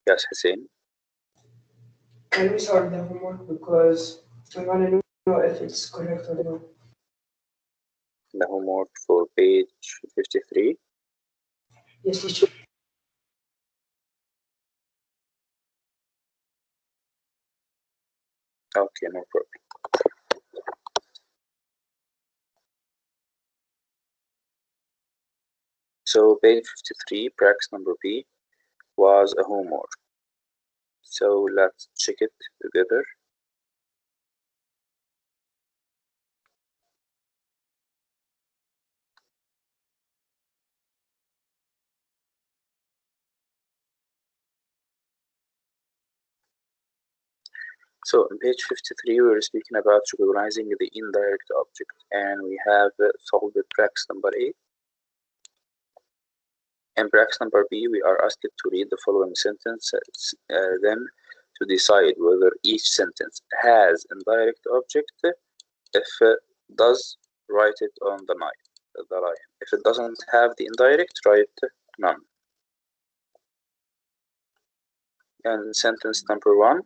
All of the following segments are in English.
Yes, Hussein. Can we solve the homework because I want to know if it's correct or not? The homework for page 53. Yes, teacher. Okay, no problem. So page 53, practice number B, was a homework. So let's check it together. So on page 53, we're speaking about recognizing the indirect object, and we have solved practice number A. In practice number B, we are asked to read the following sentences, then to decide whether each sentence has indirect object. If it does, write it on the line. If it doesn't have the indirect, write none. And sentence number 1.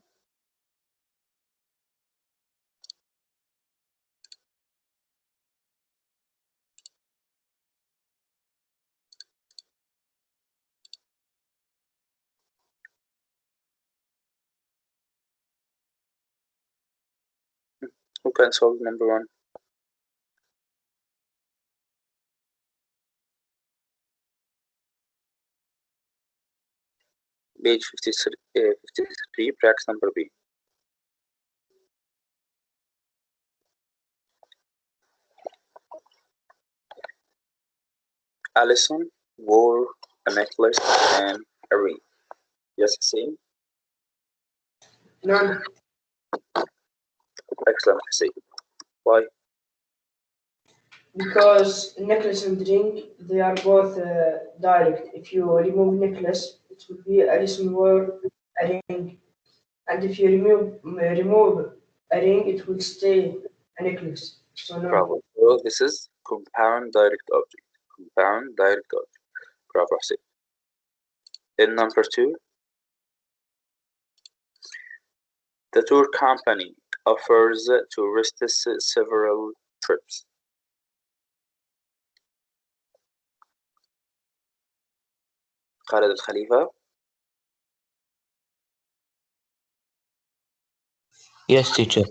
Who can solve number 1? Page 53, practice number B. Allison wore a necklace and a ring. Yes, same. None. Excellent, Hussein. Why? Because necklace and ring, they are both direct. If you remove necklace, it will be Alison wore a ring. And if you remove a ring, it will stay a necklace. So no. Bravo. So this is compound direct object. Compound direct object. Bravo, Hussein. In number 2, the tour company offers tourists several trips. Khalid Al-Khalifa. Yes, teacher.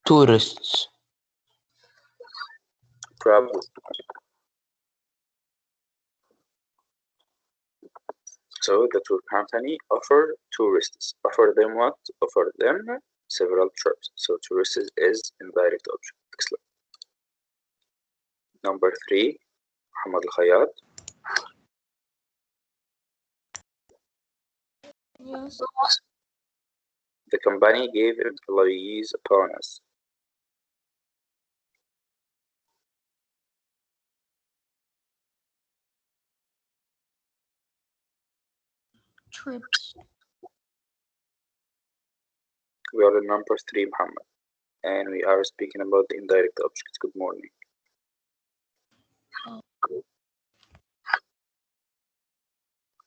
Tourists. Bravo. So the tour company offer tourists. Offer them what? Offer them several trips. So tourists is indirect object. Excellent. Number 3, Muhammad Al-Khayyat. Yes. The company gave employees a bonus. Trips. We are in number 3, Muhammad, and we are speaking about the indirect objects. Good morning. Oh.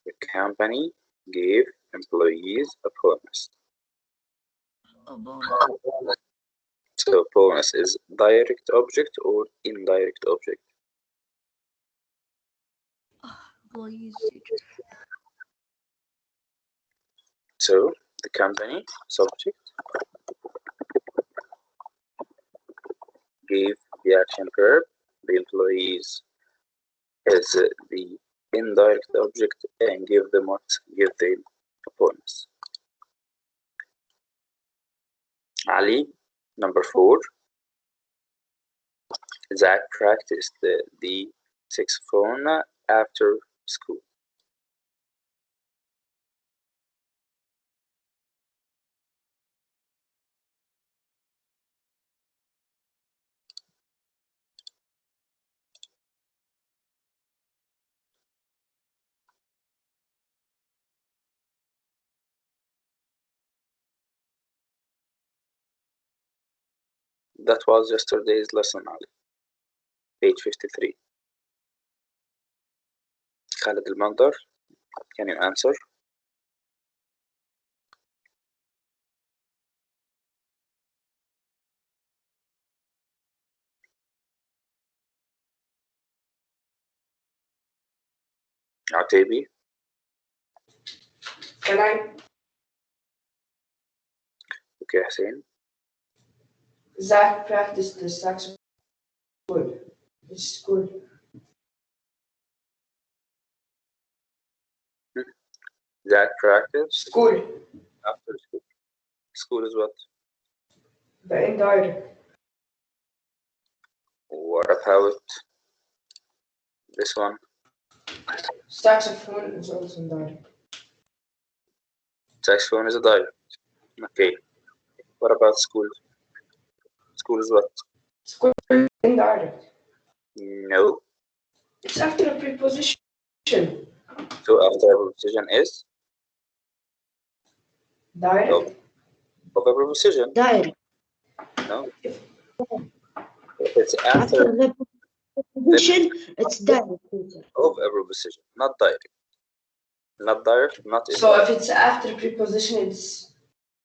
The company gave employees a bonus. A bonus. So bonus is direct object or indirect object? Employees, teacher. So the company subject gave the action verb. The employees is the indirect object and give them what? Give them a bonus. Ali, number 4. Zach practiced the saxophone after school. That was yesterday's lesson, Ali. Page 53. Khalid Al-Mandar, can you answer? Atabi? Can I? Okay, Hussein. Zach practiced the saxophone. It's good. That practice School. after school. School is what? The indirect. What about this one? Saxophone is also indirect. Saxophone is a direct. Okay. What about school? School is what? School is indirect. No. It's after a preposition. So after a preposition is Direct. of a preposition. Direct. No. If it's after After the preposition, it's direct. of a preposition, not direct. Not direct, not So indirect. if it's after preposition,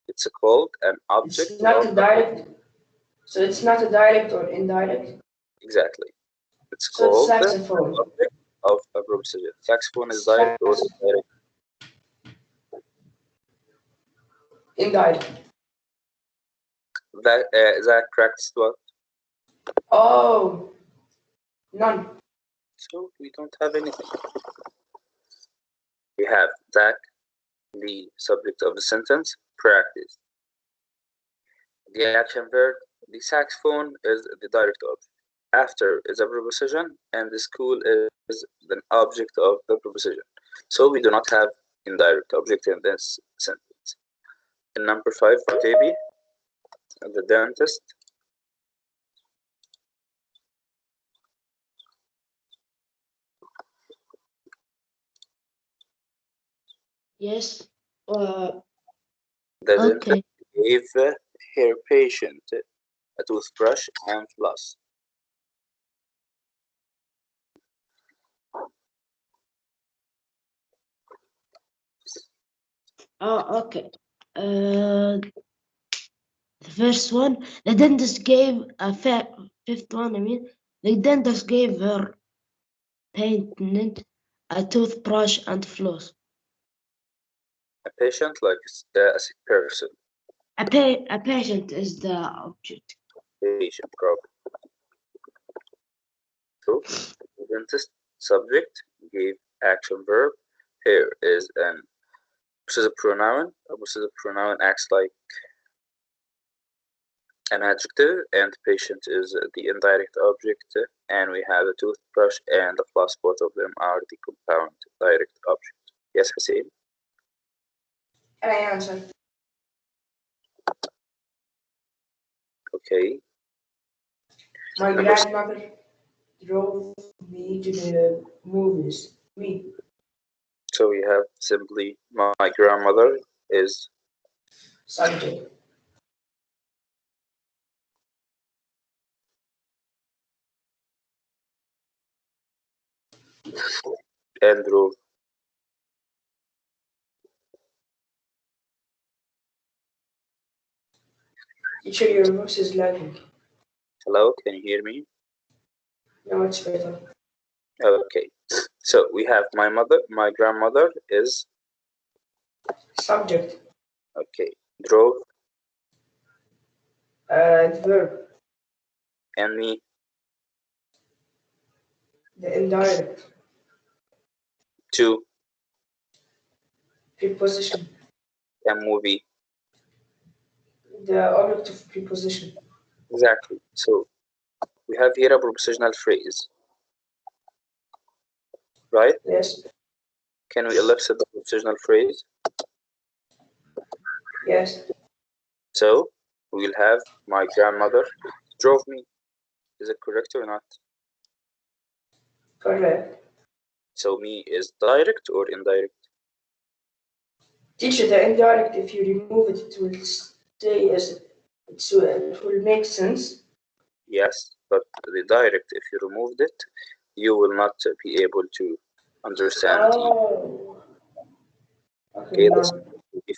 It's called an object it's not of a direct. So it's not a direct or indirect. exactly. It's So it's called the saxophone. object of a preposition. Saxophone is direct or indirect. Indirect. That practiced what? Oh, none. So we don't have anything. We have Zach, the subject of the sentence, practice. The action verb, the saxophone is the direct object. After is a preposition, and the school is the object of the preposition. So we do not have indirect object in this sentence. In number 5, Tabi, the dentist. Yes. The Okay. dentist gave her patient a toothbrush and floss. Oh, okay. The first one, the dentist gave fifth one. I mean, the dentist gave her patient a toothbrush and floss. A patient, like a sick person. A patient is the object. Patient, problem. So, the dentist subject gave action verb. Here is an possessive pronoun. A possessive pronoun acts like an adjective, and patient is the indirect object, and we have a toothbrush and a floss. Both of them are the compound direct object. Yes, Hussein? Can I answer? Okay. My Number grandmother drove me to the movies. Me. So we have simply my grandmother is Subject. and drove. Teacher, your voice is lagging. Hello, can you hear me? No, it's better. Okay. So we have my grandmother is Subject. okay. Drove Verb. and me The indirect. to Preposition. a movie. The object of preposition. Exactly. So we have here a prepositional phrase, right? Yes. Can we ellipse the prepositional phrase? Yes. So we'll have my grandmother drove me. Is it correct or not? Correct. So me is direct or indirect? Teacher, the indirect, if you remove it, it will stay as it will make sense. Yes, but the direct, if you removed it, you will not be able to understand. Oh. Okay, Okay, that's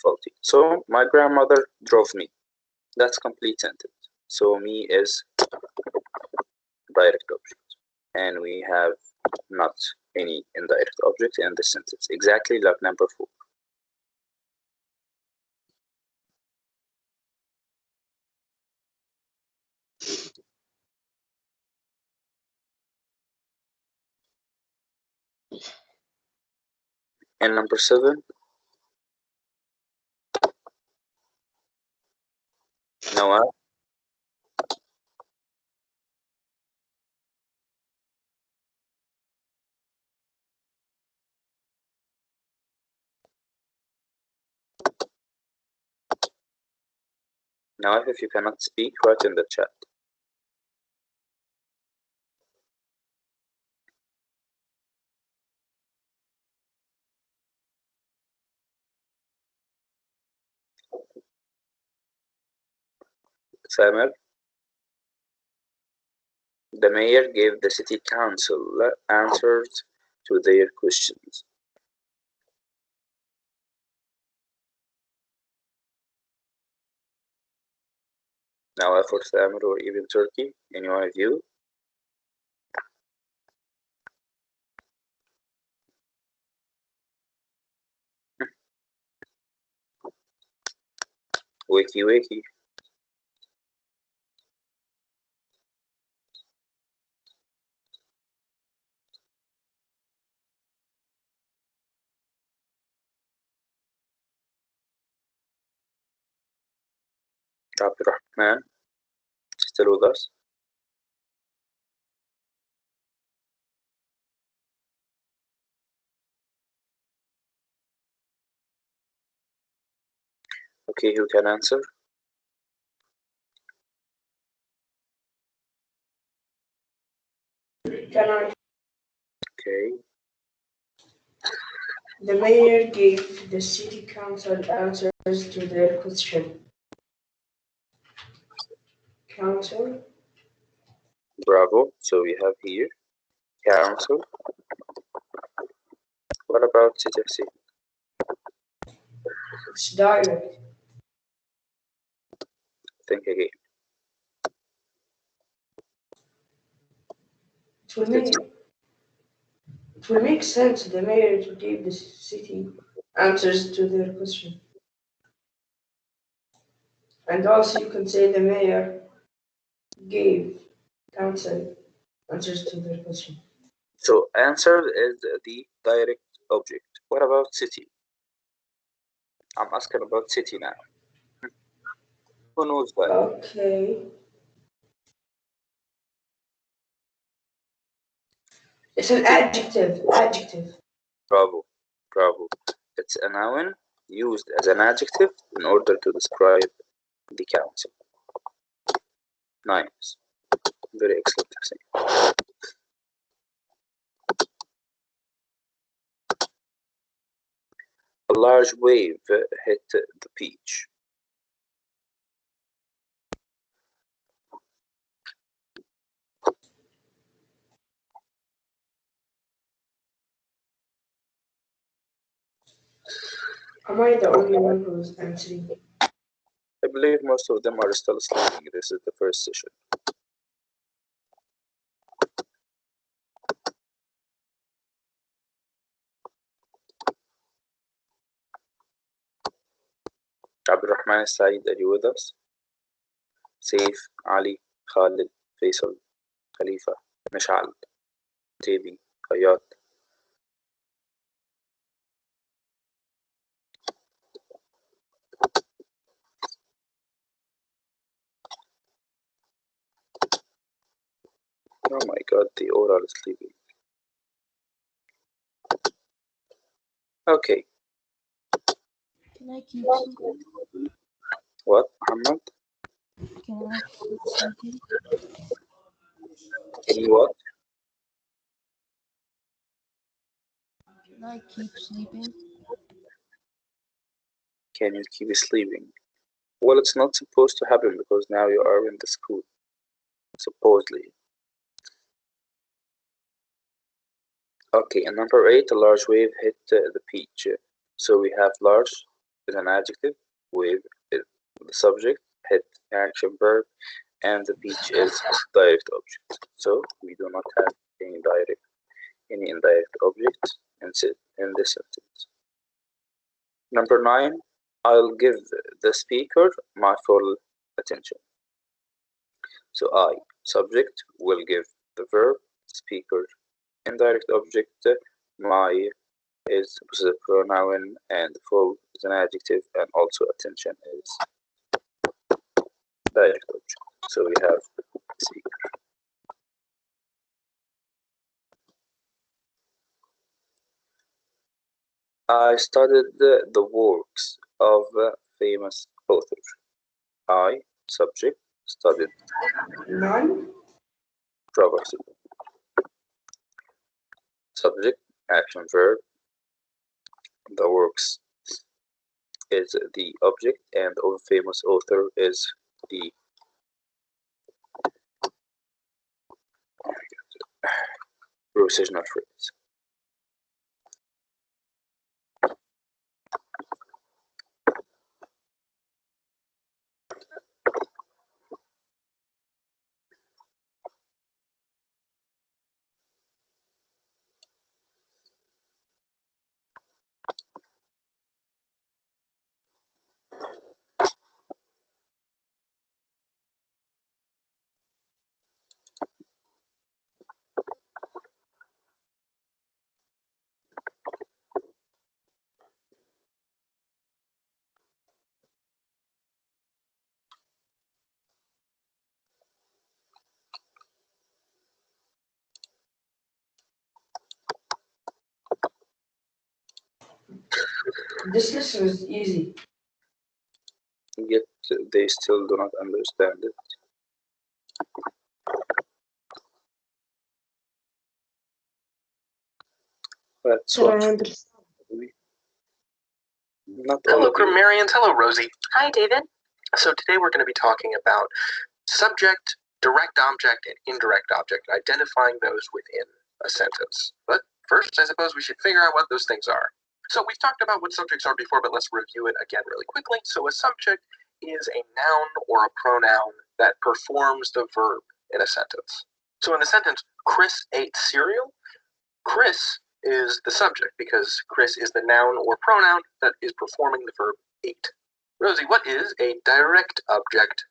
faulty. So my grandmother drove me. That's complete sentence. So me is direct object. and we have not any indirect object in the sentence, exactly like number 4. And number 7, Noah. Now, if you cannot speak, write in the chat. Samuel, the mayor gave the city council answers to their questions. Now, for Samuel or even Turkey, any one of you? Wakey, wakey. Abdurrahman, still with us? Okay, who can answer? Can I? Okay, The mayor gave the city council answers to their question. Council? bravo. So we have here council. What about city of city? It's direct. Think again. It will make sense the mayor to give the city answers to their question. And also you can say the mayor gave council answers to their question. So answer is the direct object. What about city? I'm asking about city now. Who knows that? Okay. It's an adjective. Adjective. Bravo, bravo. It's a noun used as an adjective in order to describe the council. Nice. Very excellent, Hussein. A large wave hit the beach. Am I the only one who's answering? I believe most of them are still sleeping. This is the first session. Abdurrahman Saeed, are you with us? Saif, Ali, Khalid, Faisal, Khalifa, Mashal, Tabi, Hayat. Oh my god, they all are sleeping. Okay. Can I keep sleeping? What, Muhammad? Can I keep sleeping? Any what? Can I keep sleeping? Can you keep sleeping? Well, it's not supposed to happen because now you are in the school. Supposedly. Okay, and number 8, a large wave hit the beach. So we have large is an adjective, wave is the subject, hit action verb, and the beach is direct object. So we do not have any indirect object in this sentence. Number 9, I'll give the speaker my full attention. So I, subject, will give the verb, speaker, indirect object, my is possessive pronoun, and full is an adjective, and also attention is direct object. So we have speaker. I studied the works of famous authors. I, subject, studied None. proper subject, action verb. The works is the object, and of famous author is the prepositional phrase. This lesson is easy. Yet they still do not understand it. Let's Sir, I watch. understand. Not all Hello, of you. grammarians. Hello, Rosie. Hi, David. So today we're going to be talking about subject, direct object, and indirect object, identifying those within a sentence. But first, I suppose we should figure out what those things are. So we've talked about what subjects are before, but let's review it again really quickly. So a subject is a noun or a pronoun that performs the verb in a sentence. So in the sentence, Chris ate cereal, Chris is the subject because Chris is the noun or pronoun that is performing the verb ate. Rosie, what is a direct object?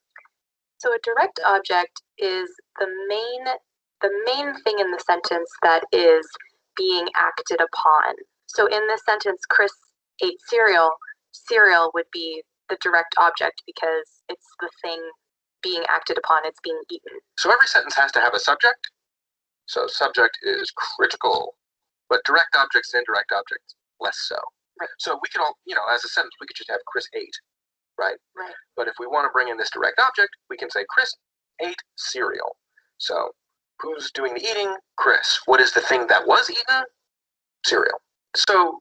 So a direct object is the main thing in the sentence that is being acted upon. So in this sentence, Chris ate cereal. Cereal would be the direct object because it's the thing being acted upon. It's being eaten. So every sentence has to have a subject. So subject is critical, but direct objects and indirect objects, less so. Right. So we could all, as a sentence, we could just have Chris ate, right? Right. But if we want to bring in this direct object, we can say Chris ate cereal. So who's doing the eating? Chris. What is the thing that was eaten? Cereal. So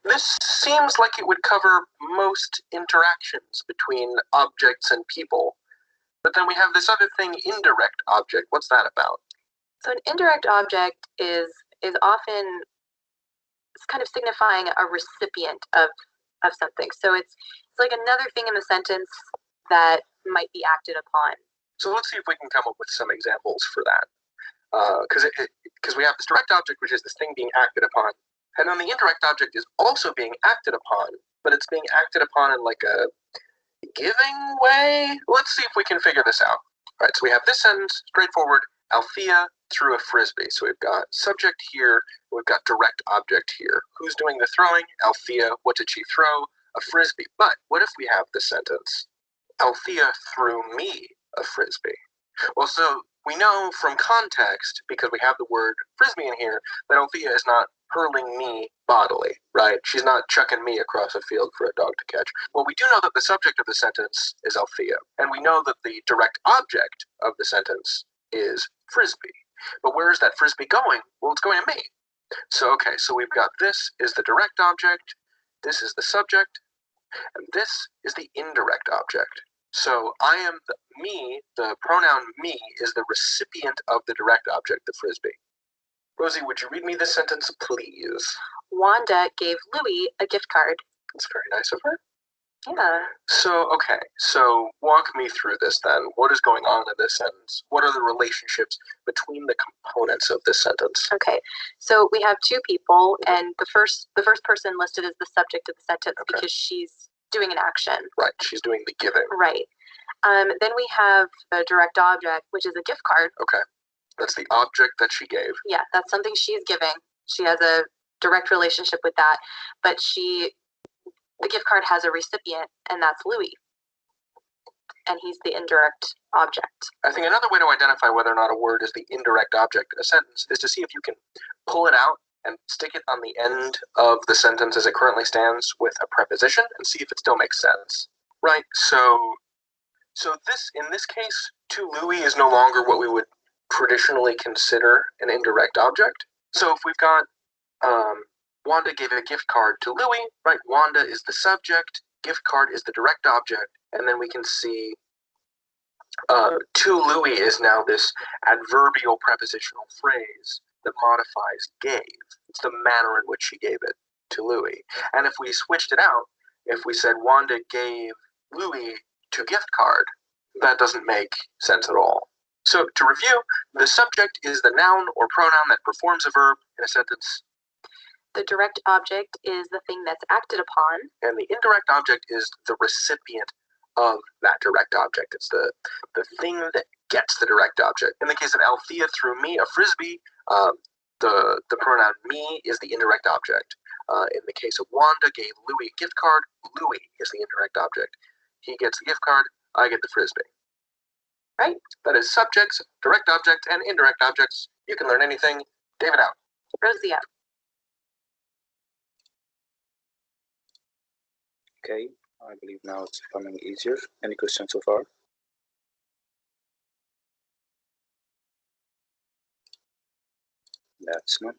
this seems like it would cover most interactions between objects and people. But then we have this other thing, indirect object. What's that about? So an indirect object is often kind of signifying a recipient of something. So it's like another thing in the sentence that might be acted upon. So let's see if we can come up with some examples for that. Because we have this direct object, which is this thing being acted upon, and then the indirect object is also being acted upon, but it's being acted upon in like a giving way. Let's see if we can figure this out. All right, so we have this sentence, straightforward. Althea threw a frisbee. So we've got subject here, we've got direct object here. Who's doing the throwing? Althea. What did she throw? A frisbee. But what if we have this sentence? Althea threw me a frisbee. Well, so we know from context, because we have the word frisbee in here, that Althea is not hurling me bodily, right? She's not chucking me across a field for a dog to catch. Well, we do know that the subject of the sentence is Althea, and we know that the direct object of the sentence is frisbee. But where is that frisbee going? Well, it's going to me. So, okay, so we've got this is the direct object, this is the subject, and this is the indirect object. So I am the pronoun me is the recipient of the direct object, the frisbee. Rosie, would you read me this sentence, please? Wanda gave Louis a gift card. That's very nice of her. Yeah. So, okay, so walk me through this then. What is going on in this sentence? What are the relationships between the components of this sentence? Okay, so we have two people, and the first person listed as the subject of the sentence Okay. because she's doing an action. Right, she's doing the giving. Right. Then we have the direct object, which is a gift card. Okay, that's the object that she gave. Yeah, that's something she's giving. She has a direct relationship with that, but the gift card has a recipient, and that's Louis, and he's the indirect object. I think another way to identify whether or not a word is the indirect object in a sentence is to see if you can pull it out and stick it on the end of the sentence as it currently stands with a preposition and see if it still makes sense. Right, so this, in this case, to Louis is no longer what we would traditionally consider an indirect object. So if we've got Wanda gave a gift card to Louis, right? Wanda is the subject, gift card is the direct object, and then we can see to Louis is now this adverbial prepositional phrase that modifies gave. It's the manner in which she gave it to Louis. And if we switched it out, if we said Wanda gave Louis to gift card, that doesn't make sense at all. So to review, the subject is the noun or pronoun that performs a verb in a sentence. The direct object is the thing that's acted upon. And the indirect object is the recipient of that direct object. It's the thing that gets the direct object. In the case of Althea threw me a frisbee, the pronoun me is the indirect object. In the case of Wanda gave Louis a gift card, Louis is the indirect object. He gets the gift card, I get the frisbee. Right? That is subjects, direct objects, and indirect objects. You can learn anything. David out. Rosie out. Okay, I believe now it's becoming easier. Any questions so far? That's none.